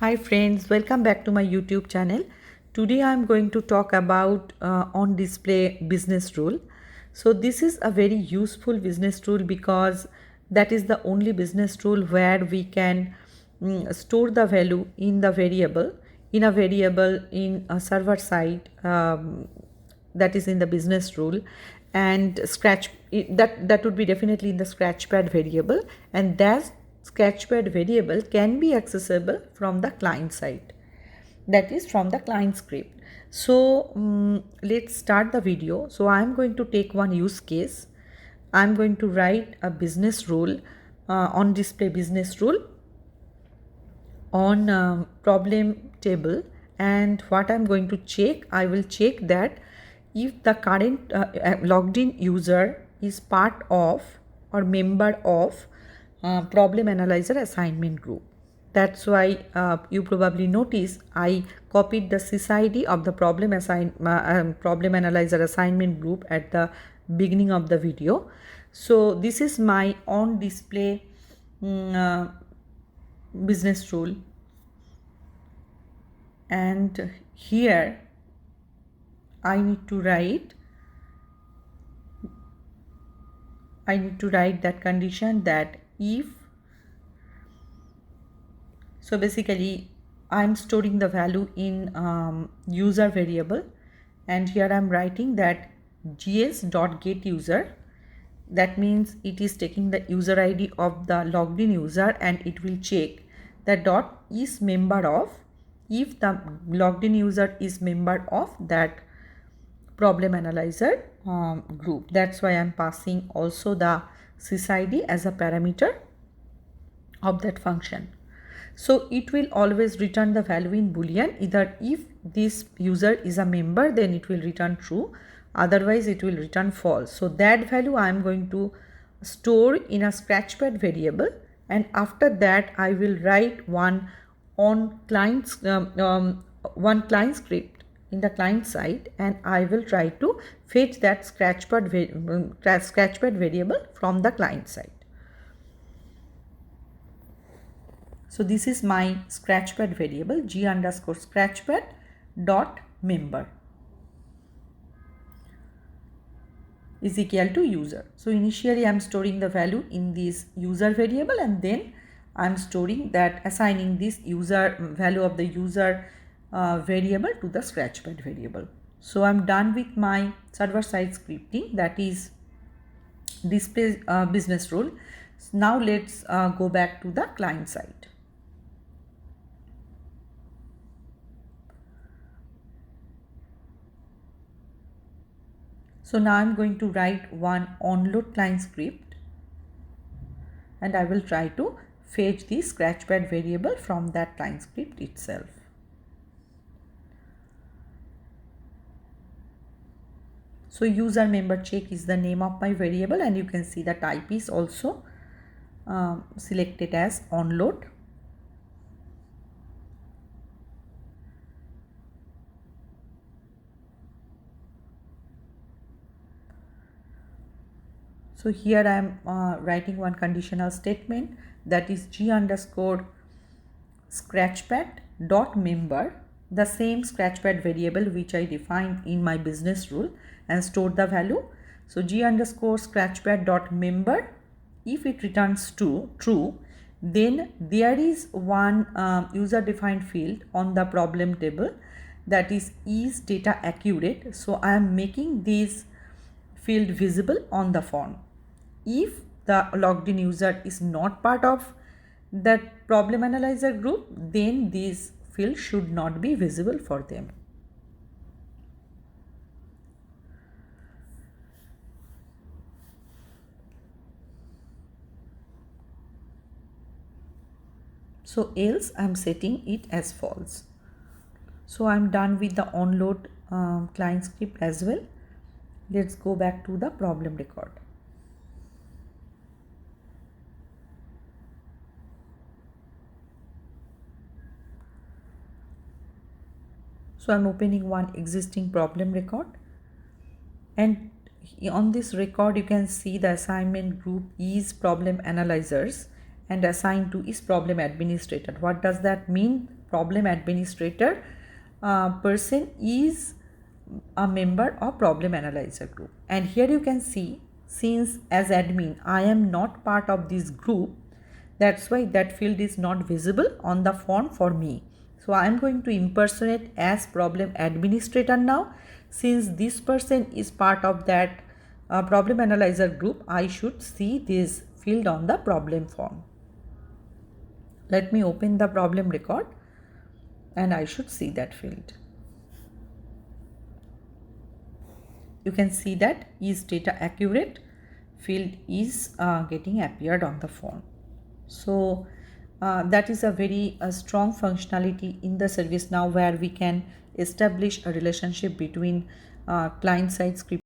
Hi friends, welcome back to my YouTube channel. Today I am going to talk about on display business rule. So this is a very useful business rule because that is the only business rule where we can store the value in the variable in a server side, that is in the business rule, and that would be definitely in the scratchpad variable, and that scratchpad variable can be accessible from the client side, that is from the client script. So let's start the video. So I'm going to take one use case. I'm going to write a business rule, on display business rule on problem table. And what I'm going to check, I will check that if the current logged in user is part of or member of problem analyzer assignment group. That's why you probably notice I copied the sysid of the problem analyzer assignment group at the beginning of the video. So this is my on display business rule, and here I need to write that condition that if, so basically I'm storing the value in user variable, and here I'm writing that gs.getUser. That means it is taking the user ID of the logged in user, and it will check the dot is member of if the logged in user is member of that problem analyzer group. That's why I'm passing also the sysid as a parameter of that function. So it will always return the value in boolean. Either if this user is a member, then it will return true, otherwise it will return false. So that value I am going to store in a scratchpad variable, and after that I will write one on one client script in the client side, and I will try to fetch that scratchpad variable from the client side. So this is my scratchpad variable g underscore scratchpad dot member is equal to user. So initially I'm storing the value in this user variable, and then I'm storing that, assigning this user value of the user variable to the scratchpad variable. So I'm done with my server side scripting, that is display business rule. Now let's go back to the client side. So now I'm going to write one onload client script, and I will try to fetch the scratchpad variable from that client script itself. So user member check is the name of my variable, and you can see the type is also selected as onload. So here I am writing one conditional statement, that is g underscore scratchpad dot member, the same scratchpad variable which I defined in my business rule and stored the value. So g underscore scratchpad dot member, if it returns true, then there is one user defined field on the problem table, that is data accurate. So I am making this field visible on the form. If the logged in user is not part of that problem analyzer group, then this field should not be visible for them. So else I'm setting it as false. So I'm done with the onload client script as well. Let's go back to the problem record. So I'm opening one existing problem record, and on this record you can see the assignment group is problem analyzers and assigned to is problem administrator. What does that mean? problem administrator person is a member of problem analyzer group. And here you can see, since as admin I am not part of this group, that's why that field is not visible on the form for me. So I am going to impersonate as problem administrator now. Since this person is part of that problem analyzer group, I should see this field on the problem form. Let me open the problem record and I should see that field. You can see that is data accurate field is getting appeared on the form. So that is a very strong functionality in the ServiceNow, where we can establish a relationship between client side script